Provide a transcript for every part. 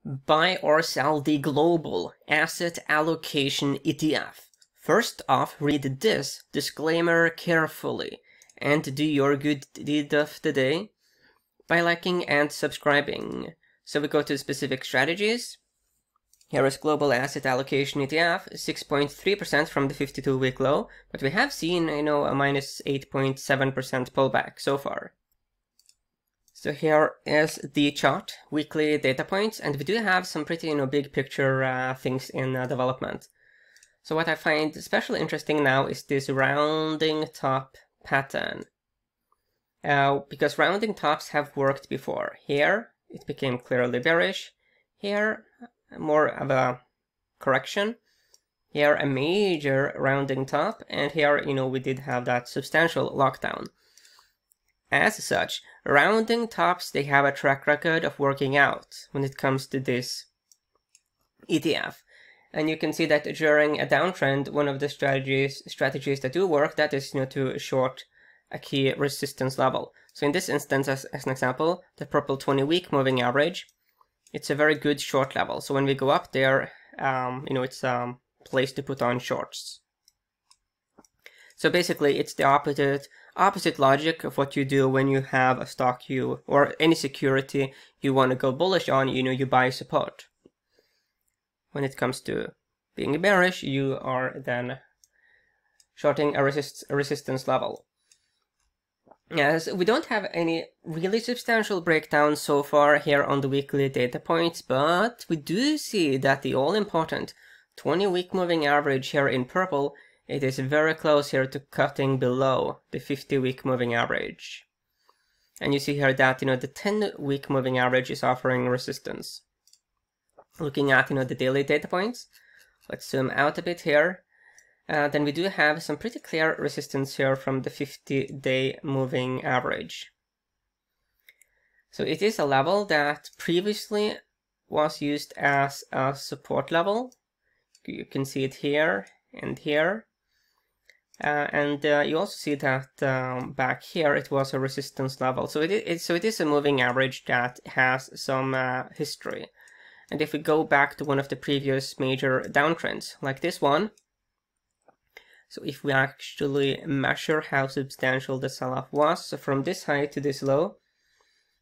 Buy or sell the global asset allocation ETF. First off, read this disclaimer carefully and do your good deed of the day by liking and subscribing. So we go to specific strategies. Here is global asset allocation ETF, 6.3% from the 52-week low, but we have seen, a minus 8.7% pullback so far. So here is the chart, weekly data points, and we do have some pretty, big picture things in development. So what I find especially interesting now is this rounding top pattern. Because rounding tops have worked before. Here, it became clearly bearish. Here, more of a correction. Here, a major rounding top. And here, we did have that substantial lockdown. As such, rounding tops, they have a track record of working out when it comes to this ETF. And you can see that during a downtrend, one of the strategies that do work, that is, to short a key resistance level. So in this instance, as an example, the purple 20-week moving average, it's a very good short level. So when we go up there, it's a place to put on shorts. So basically, it's the opposite logic of what you do when you have a stock or any security you want to go bullish on, you buy support. When it comes to being bearish, you are then shorting a resistance level. Yes, we don't have any really substantial breakdown so far here on the weekly data points, but we do see that the all-important 20-week moving average here in purple, it is very close here to cutting below the 50-week moving average. And you see here that, the 10-week moving average is offering resistance. Looking at, the daily data points, let's zoom out a bit here. Then we do have some pretty clear resistance here from the 50-day moving average. So it is a level that previously was used as a support level. You can see it here and here. And you also see that back here it was a resistance level. So it is a moving average that has some history. And if we go back to one of the previous major downtrends, like this one, so if we actually measure how substantial the sell-off was, so from this high to this low,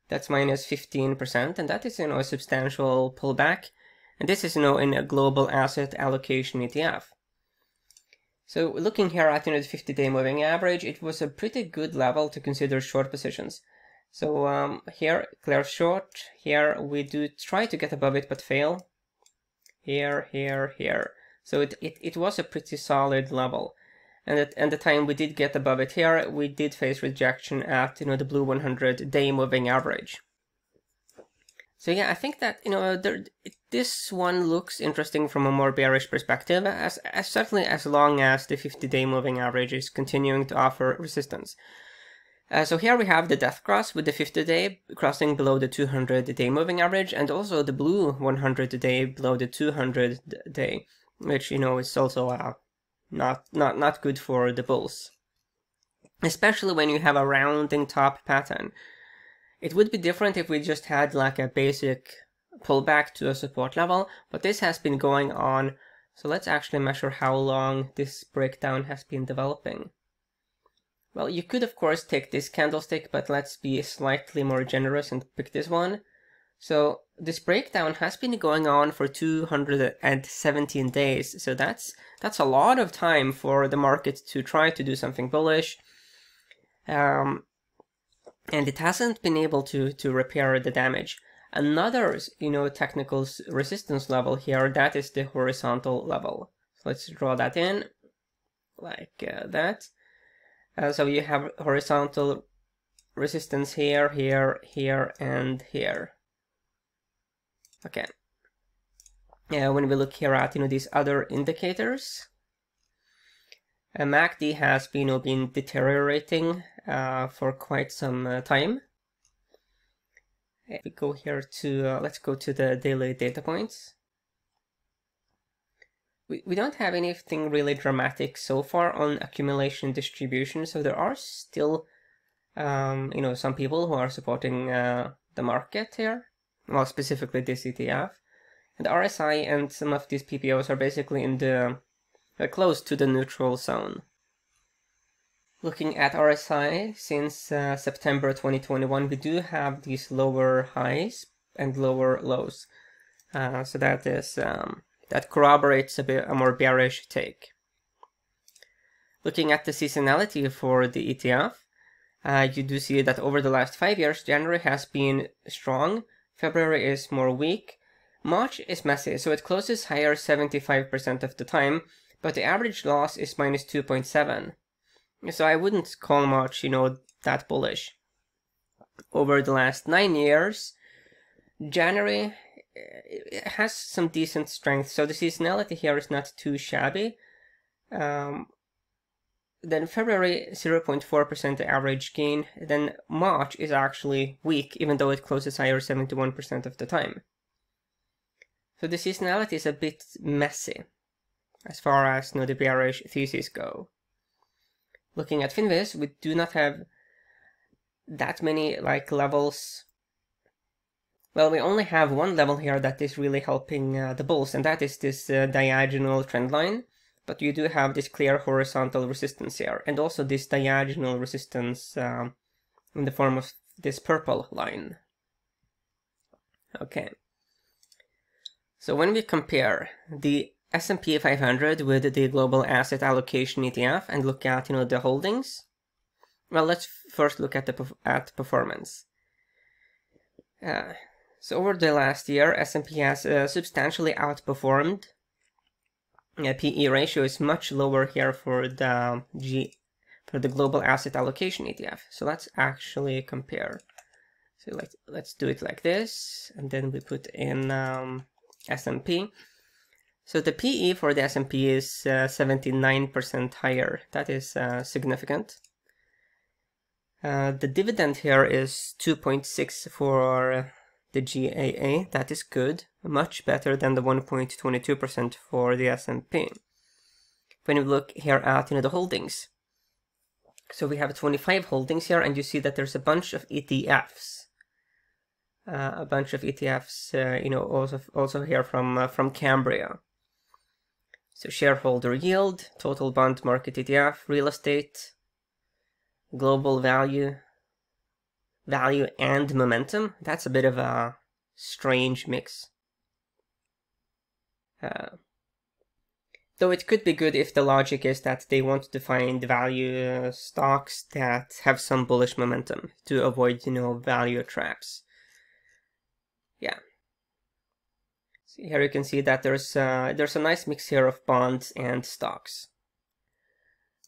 that's minus 15%, and that is, a substantial pullback. And this is, in a global asset allocation ETF. So looking here at, the 50-day moving average, it was a pretty good level to consider short positions. So here, clear short. Here we do try to get above it, but fail. Here, here, here. So it was a pretty solid level. And at the time we did get above it here, we did face rejection at, the blue 100-day moving average. So yeah, I think that, this one looks interesting from a more bearish perspective, as certainly as long as the 50-day moving average is continuing to offer resistance. So here we have the death cross with the 50-day crossing below the 200-day moving average, and also the blue 100-day below the 200-day, which, is also not good for the bulls. Especially when you have a rounding top pattern. It would be different if we just had like a basic pullback to a support level, but this has been going on. So let's actually measure how long this breakdown has been developing. Well, you could of course take this candlestick, but let's be slightly more generous and pick this one. So this breakdown has been going on for 217 days. So that's a lot of time for the market to try to do something bullish. And it hasn't been able to repair the damage. Another, technical resistance level here, that is the horizontal level. So let's draw that in like that. So you have horizontal resistance here, here, here, and here. Okay. When we look here at, these other indicators, MACD has been deteriorating for quite some time. If we go here to, let's go to the daily data points. We don't have anything really dramatic so far on accumulation distribution, so there are still, some people who are supporting the market here, well, specifically this ETF. And RSI and some of these PPOs are basically in the close to the neutral zone. Looking at RSI, since September 2021, we do have these lower highs and lower lows. So that is that corroborates a more bearish take. Looking at the seasonality for the ETF, you do see that over the last 5 years, January has been strong, February is more weak, March is messy, so it closes higher 75% of the time, but the average loss is minus 2.7. So I wouldn't call March, that bullish. Over the last 9 years, January it has some decent strength, so the seasonality here is not too shabby. Then February, 0.4% average gain. Then March is actually weak, even though it closes higher 71% of the time. So the seasonality is a bit messy, as far as the bearish theses go. Looking at Finviz, we do not have that many levels. Well, we only have one level here that is really helping the bulls, and that is this diagonal trend line. But you do have this clear horizontal resistance here, and also this diagonal resistance in the form of this purple line. Okay. So when we compare the S&P 500 with the global asset allocation ETF and look at the holdings, well, let's first look at the performance. So over the last year, S&P has substantially outperformed. PE ratio is much lower here for the global asset allocation ETF. So let's actually compare. So let's do it like this, and then we put in S&P. So the PE for the S&P is 79% higher. That is significant. The dividend here is 2.6 for the GAA. That is good, much better than the 1.22% for the S&P. When you look here at the holdings, so we have 25 holdings here, and you see that there's a bunch of ETFs. Also here from Cambria. So shareholder yield, total bond market ETF, real estate, global value and momentum. That's a bit of a strange mix. Though it could be good if the logic is that they want to find value stocks that have some bullish momentum to avoid, value traps. Yeah. So here you can see that there's a nice mix here of bonds and stocks.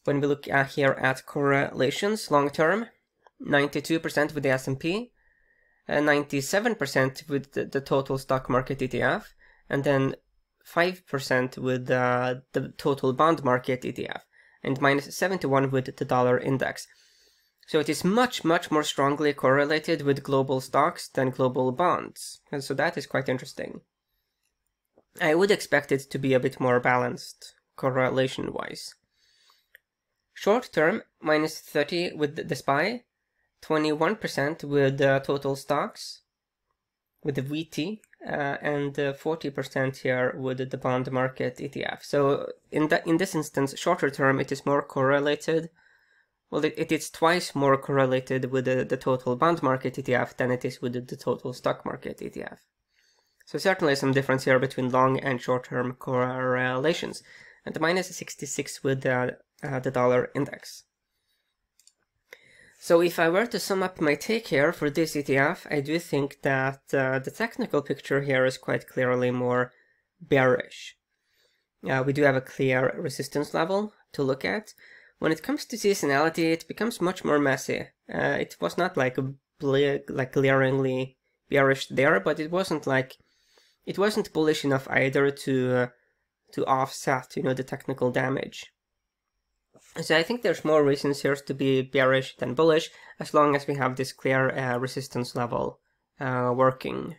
When we look here at correlations long term, 92% with the S&P, 97% with the total stock market ETF, and then 5% with the total bond market ETF, and minus 71 with the dollar index. So it is much, much more strongly correlated with global stocks than global bonds. And so that is quite interesting. I would expect it to be a bit more balanced correlation-wise. Short term, minus 30 with the SPY, 21% with total stocks, with the VT, and 40% here with the bond market ETF. So in this instance, shorter term, it is more correlated. Well, it is twice more correlated with the total bond market ETF than it is with the total stock market ETF. So certainly some difference here between long and short-term correlations. And minus 66 with the dollar index. So if I were to sum up my take here for this ETF, I do think that the technical picture here is quite clearly more bearish. We do have a clear resistance level to look at. When it comes to seasonality, it becomes much more messy. It was not glaringly bearish there, but it wasn't bullish enough either to offset, the technical damage. So I think there's more reasons here to be bearish than bullish, as long as we have this clear resistance level working.